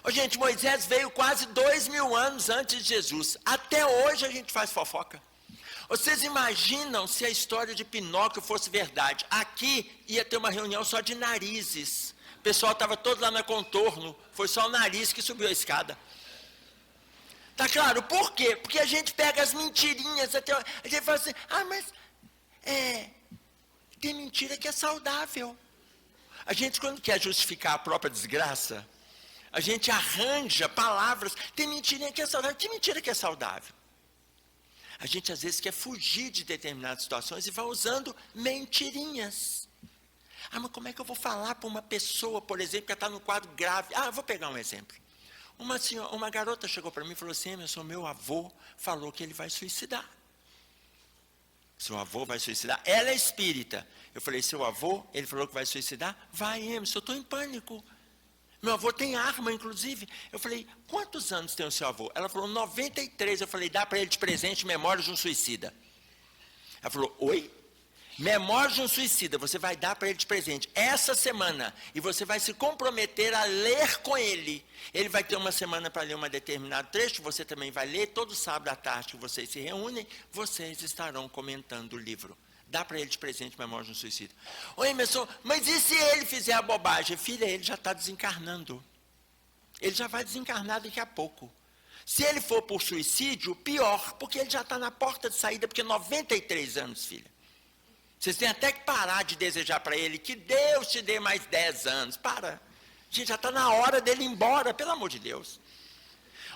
Oh, gente, Moisés veio quase 2000 anos antes de Jesus. Até hoje a gente faz fofoca. Vocês imaginam se a história de Pinóquio fosse verdade? Aqui ia ter uma reunião só de narizes. O pessoal estava todo lá no contorno. Foi só o nariz que subiu a escada. Tá claro? Por quê? Porque a gente pega as mentirinhas. A gente fala assim, mas tem mentira que é saudável. A gente, quando quer justificar a própria desgraça, a gente arranja palavras. Tem mentirinha que é saudável. Que mentira que é saudável? A gente às vezes quer fugir de determinadas situações e vai usando mentirinhas. Mas como é que eu vou falar para uma pessoa, por exemplo, que está no quadro grave? Vou pegar um exemplo. Uma garota chegou para mim e falou assim, Emerson, meu avô falou que ele vai suicidar. Seu avô vai suicidar? Ela é espírita. Eu falei, seu avô, ele falou que vai suicidar? Vai, Emerson, eu estou em pânico. Meu avô tem arma, inclusive. Eu falei, quantos anos tem o seu avô? Ela falou, 93. Eu falei, dá para ele de presente Memórias de um Suicida. Ela falou, oi? Memórias de um Suicida, você vai dar para ele de presente essa semana. E você vai se comprometer a ler com ele. Ele vai ter uma semana para ler um determinado trecho, você também vai ler. Todo sábado à tarde que vocês se reúnem, vocês estarão comentando o livro. Dá para ele de presente Memórias de um Suicida. Oi, Emerson, mas e se ele fizer a bobagem? Filha, ele já está desencarnando. Ele já vai desencarnar daqui a pouco. Se ele for por suicídio, pior, porque ele já está na porta de saída, porque 93 anos, filha. Vocês têm até que parar de desejar para ele que Deus te dê mais 10 anos. Para. Gente, já está na hora dele ir embora, pelo amor de Deus.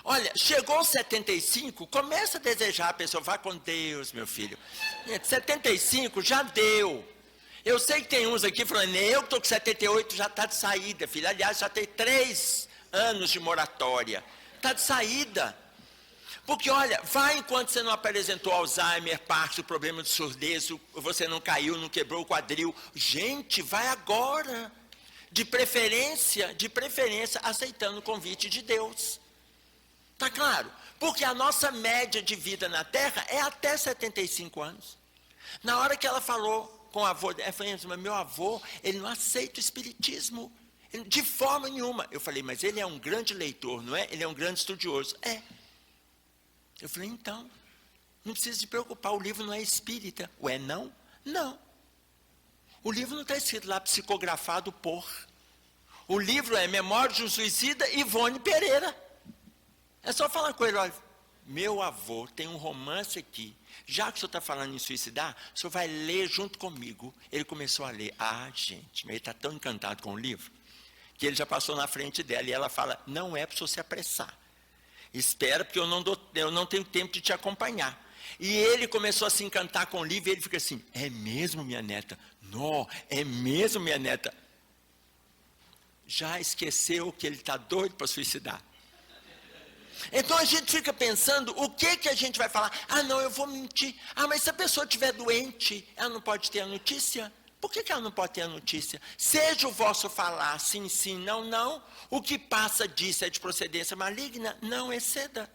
Olha, chegou 75, começa a desejar a pessoa, vá com Deus, meu filho. 75 já deu. Eu sei que tem uns aqui falando, eu que estou com 78 já está de saída, filho. Aliás, já tem 3 anos de moratória. Está de saída. Porque, olha, vai enquanto você não apresentou Alzheimer, Parkinson, problema de surdez, você não caiu, não quebrou o quadril. Gente, vai agora. De preferência, aceitando o convite de Deus. Está claro? Porque a nossa média de vida na Terra é até 75 anos. Na hora que ela falou com o avô, ela falou, mas meu avô, ele não aceita o espiritismo. De forma nenhuma. Eu falei, mas ele é um grande leitor, não é? Ele é um grande estudioso. É. Eu falei, então, não precisa se preocupar, o livro não é espírita. Ué, não? Não. O livro não está escrito lá, psicografado por. O livro é Memória de um Suicida, Ivone Pereira. É só falar com ele, olha, meu avô tem um romance aqui. Já que o senhor está falando em suicidar, o senhor vai ler junto comigo. Ele começou a ler. Ah, gente, mas ele está tão encantado com o livro, que ele já passou na frente dela. E ela fala, não é para o senhor se apressar. Espera, porque eu não tenho tempo de te acompanhar. E ele começou a se encantar com o livro, e ele fica assim, é mesmo minha neta? Não, é mesmo minha neta? Já esqueceu que ele está doido para suicidar. Então a gente fica pensando, o que a gente vai falar? Ah, não, eu vou mentir. Ah, mas se a pessoa estiver doente, ela não pode ter a notícia? Por que ela não pode ter a notícia? Seja o vosso falar, sim, sim, não, não. O que passa disso é de procedência maligna? Não exceda.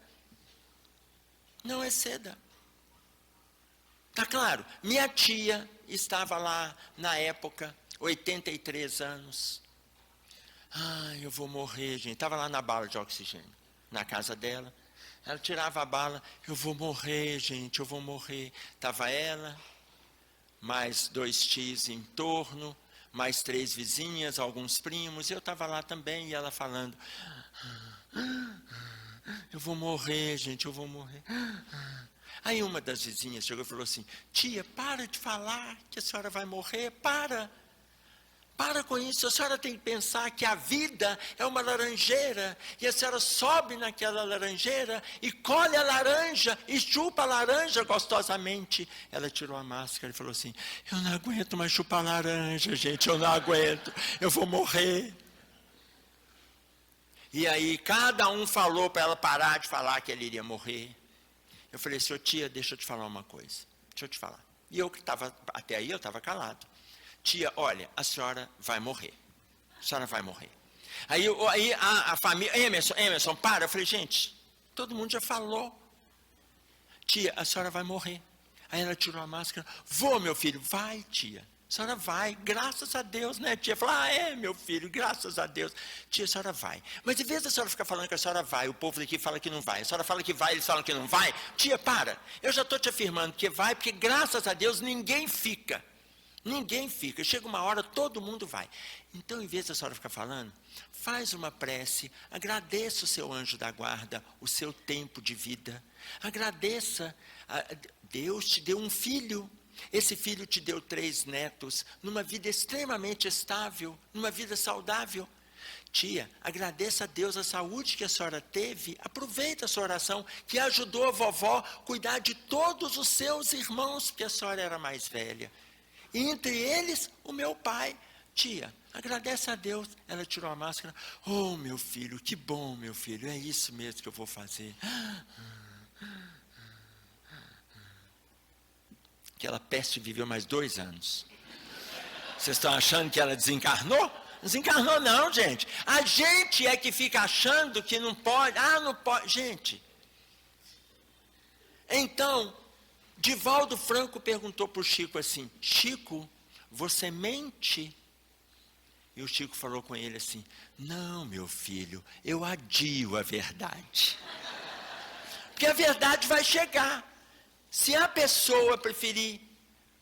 Não exceda. Está claro? Minha tia estava lá na época, 83 anos. Ah, eu vou morrer, gente. Estava lá na bala de oxigênio, na casa dela. Ela tirava a bala, eu vou morrer, gente, eu vou morrer. Estava ela, mais 2 tios em torno, mais 3 vizinhas, alguns primos. Eu estava lá também, e ela falando, eu vou morrer, gente, eu vou morrer. Aí uma das vizinhas chegou e falou assim, tia, para de falar que a senhora vai morrer, para com isso, a senhora tem que pensar que a vida é uma laranjeira, e a senhora sobe naquela laranjeira, e colhe a laranja, e chupa a laranja gostosamente. Ela tirou a máscara e falou assim, eu não aguento mais chupar laranja, gente, eu não aguento, eu vou morrer. E aí cada um falou para ela parar de falar que ele iria morrer. Eu falei, senhor tia, deixa eu te falar uma coisa, deixa eu te falar. E eu que estava, até aí eu estava calado. Tia, olha, a senhora vai morrer. A senhora vai morrer. Aí a família, Emerson, para. Eu falei, gente, todo mundo já falou. Tia, a senhora vai morrer. Aí ela tirou a máscara. Vou, meu filho. Vai, tia. A senhora vai. Graças a Deus, né, tia? Falou, meu filho, graças a Deus. Tia, a senhora vai. Mas em vez da senhora ficar falando que a senhora vai, o povo daqui fala que não vai. A senhora fala que vai, eles falam que não vai. Tia, para. Eu já estou te afirmando que vai, porque graças a Deus ninguém fica. Ninguém fica, chega uma hora, todo mundo vai. Então, em vez da senhora ficar falando, faz uma prece, agradeça o seu anjo da guarda, o seu tempo de vida. Agradeça, Deus te deu um filho, esse filho te deu 3 netos, numa vida extremamente estável, numa vida saudável. Tia, agradeça a Deus a saúde que a senhora teve, aproveita a sua oração, que ajudou a vovó a cuidar de todos os seus irmãos, porque a senhora era mais velha. E entre eles, o meu pai. Tia, agradece a Deus. Ela tirou a máscara. Oh, meu filho, que bom, meu filho. É isso mesmo que eu vou fazer. Aquela peste viveu mais 2 anos. Vocês estão achando que ela desencarnou? Desencarnou não, gente. A gente é que fica achando que não pode. Ah, não pode. Gente. Então, Divaldo Franco perguntou para o Chico assim, Chico, você mente? E o Chico falou com ele assim, não, meu filho, eu adio a verdade. Porque a verdade vai chegar. Se a pessoa preferir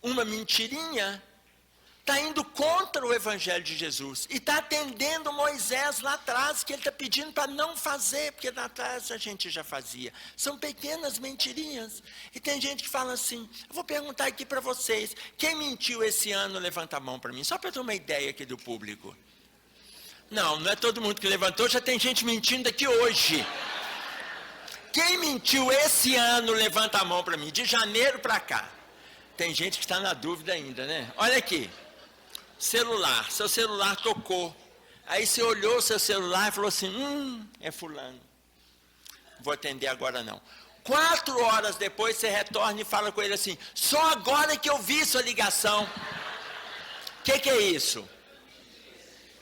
uma mentirinha, está indo contra o Evangelho de Jesus. E está atendendo Moisés lá atrás, que ele está pedindo para não fazer, porque lá atrás a gente já fazia. São pequenas mentirinhas. E tem gente que fala assim, eu vou perguntar aqui para vocês, quem mentiu esse ano, levanta a mão para mim, só para eu ter uma ideia aqui do público. Não é todo mundo que levantou, já tem gente mentindo aqui hoje. Quem mentiu esse ano, levanta a mão para mim, de janeiro para cá. Tem gente que está na dúvida ainda, né? Olha aqui, celular, seu celular tocou. Aí você olhou o seu celular e falou assim, é fulano. Vou atender agora não. 4 horas depois você retorna e fala com ele assim, só agora que eu vi sua ligação. O que é isso?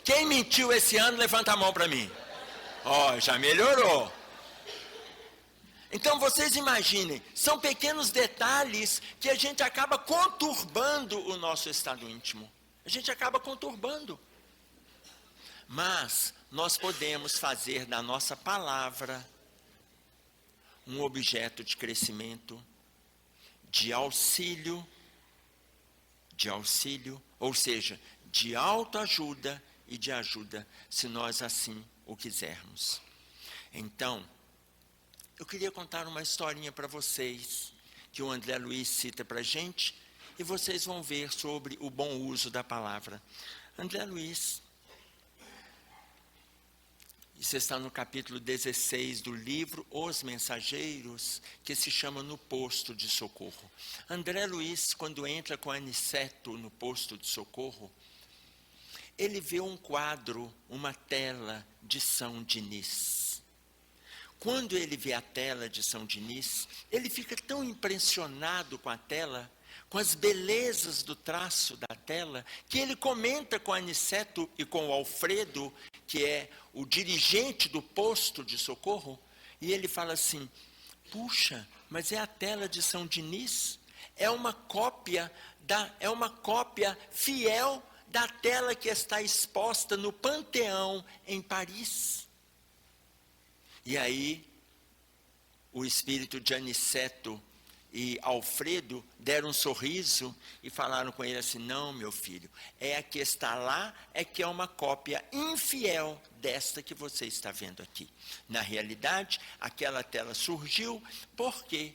Quem mentiu esse ano, levanta a mão para mim. Ó, já melhorou. Então vocês imaginem, são pequenos detalhes que a gente acaba conturbando o nosso estado íntimo. A gente acaba conturbando. Mas nós podemos fazer da nossa palavra um objeto de crescimento, de auxílio, ou seja, de autoajuda e de ajuda, se nós assim o quisermos. Então, eu queria contar uma historinha para vocês, que o André Luiz cita para a gente, e vocês vão ver sobre o bom uso da palavra. André Luiz, isso está no capítulo 16 do livro Os Mensageiros, que se chama No Posto de Socorro. André Luiz, quando entra com Aniceto no posto de socorro, ele vê um quadro, uma tela de São Diniz. Quando ele vê a tela de São Diniz, ele fica tão impressionado com a tela, com as belezas do traço da tela, que ele comenta com Aniceto e com o Alfredo, que é o dirigente do posto de socorro, e ele fala assim, puxa, mas é a tela de São Diniz? É uma cópia fiel da tela que está exposta no Panteão, em Paris. E aí, o espírito de Aniceto e Alfredo deram um sorriso e falaram com ele assim, não, meu filho, é a que está lá, é que é uma cópia infiel desta que você está vendo aqui. Na realidade, aquela tela surgiu porque,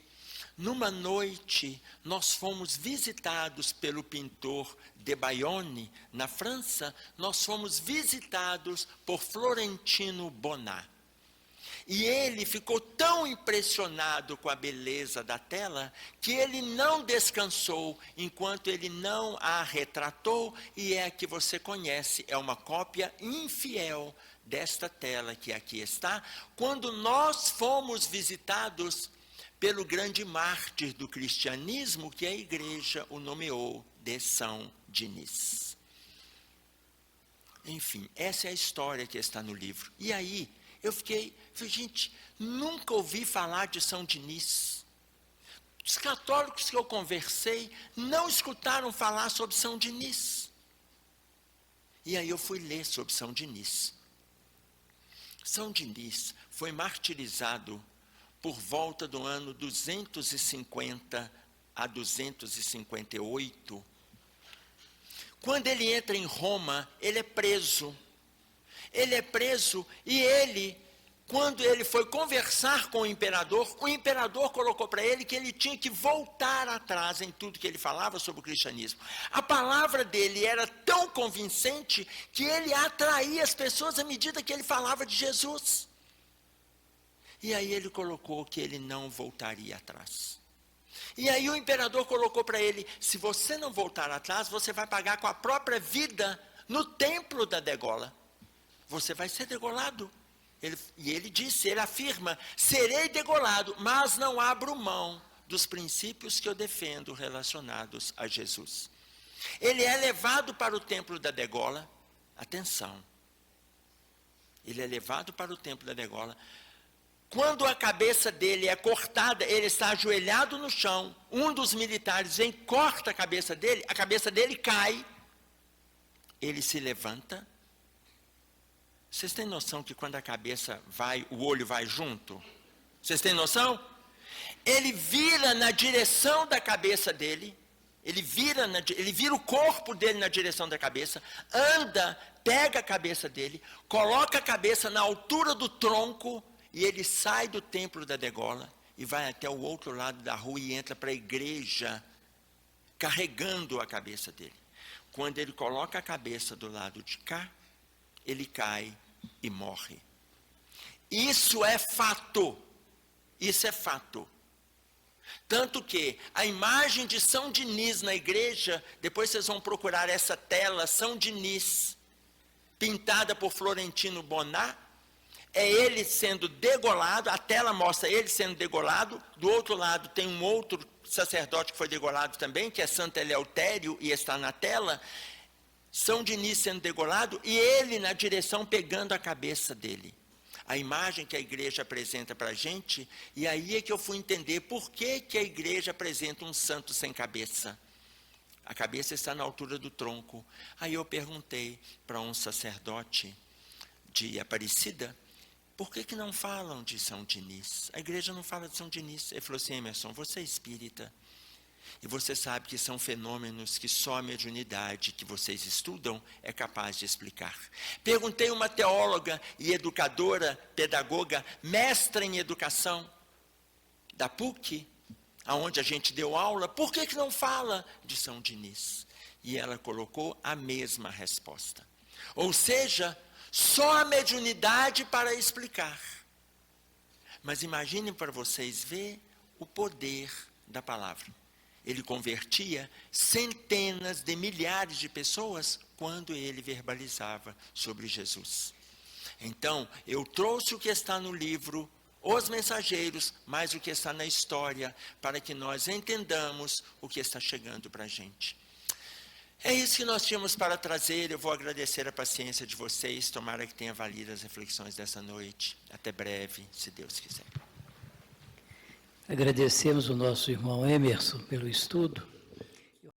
numa noite, nós fomos visitados pelo pintor de Bayonne, na França, nós fomos visitados por Florentino Bonnat. E ele ficou tão impressionado com a beleza da tela, que ele não descansou enquanto ele não a retratou, e é a que você conhece, é uma cópia infiel desta tela que aqui está, quando nós fomos visitados pelo grande mártir do cristianismo, que a igreja o nomeou de São Diniz. Enfim, essa é a história que está no livro. E aí, eu falei, gente, nunca ouvi falar de São Diniz. Os católicos que eu conversei não escutaram falar sobre São Diniz. E aí eu fui ler sobre São Diniz. São Diniz foi martirizado por volta do ano 250 a 258. Quando ele entra em Roma, ele é preso. Ele é preso e quando ele foi conversar com o imperador colocou para ele que ele tinha que voltar atrás em tudo que ele falava sobre o cristianismo. A palavra dele era tão convincente que ele atraía as pessoas à medida que ele falava de Jesus. E aí ele colocou que ele não voltaria atrás. E aí o imperador colocou para ele, se você não voltar atrás, você vai pagar com a própria vida no templo da degola. Você vai ser degolado. Ele afirma, serei degolado, mas não abro mão dos princípios que eu defendo relacionados a Jesus. Ele é levado para o templo da degola, atenção, ele é levado para o templo da degola. Quando a cabeça dele é cortada, ele está ajoelhado no chão, um dos militares vem, corta a cabeça dele cai, ele se levanta. Vocês têm noção que quando a cabeça vai, o olho vai junto? Vocês têm noção? Ele vira na direção da cabeça dele, ele vira o corpo dele na direção da cabeça, anda, pega a cabeça dele, coloca a cabeça na altura do tronco, e ele sai do templo da degola, e vai até o outro lado da rua e entra para a igreja, carregando a cabeça dele. Quando ele coloca a cabeça do lado de cá, ele cai e morre. Isso é fato. Isso é fato. Tanto que a imagem de São Diniz na igreja, depois vocês vão procurar essa tela, São Diniz, pintada por Florentino Bonat, é ele sendo degolado, a tela mostra ele sendo degolado, do outro lado tem um outro sacerdote que foi degolado também, que é Santo Eleutério, e está na tela, São Diniz sendo degolado, e ele na direção pegando a cabeça dele. A imagem que a igreja apresenta para a gente, e aí é que eu fui entender por que a igreja apresenta um santo sem cabeça. A cabeça está na altura do tronco. Aí eu perguntei para um sacerdote de Aparecida, por que não falam de São Diniz? A igreja não fala de São Diniz. Ele falou assim, Emerson, você é espírita, e você sabe que são fenômenos que só a mediunidade que vocês estudam é capaz de explicar. Perguntei a uma teóloga e educadora, pedagoga, mestra em educação, da PUC, aonde a gente deu aula, por que não fala de São Diniz? E ela colocou a mesma resposta. Ou seja, só a mediunidade para explicar. Mas imaginem para vocês ver o poder da palavra. Ele convertia centenas de milhares de pessoas quando ele verbalizava sobre Jesus. Então, eu trouxe o que está no livro, Os Mensageiros, mais o que está na história, para que nós entendamos o que está chegando para a gente. É isso que nós tínhamos para trazer. Eu vou agradecer a paciência de vocês, tomara que tenha valido as reflexões dessa noite. Até breve, se Deus quiser. Agradecemos o nosso irmão Emerson pelo estudo.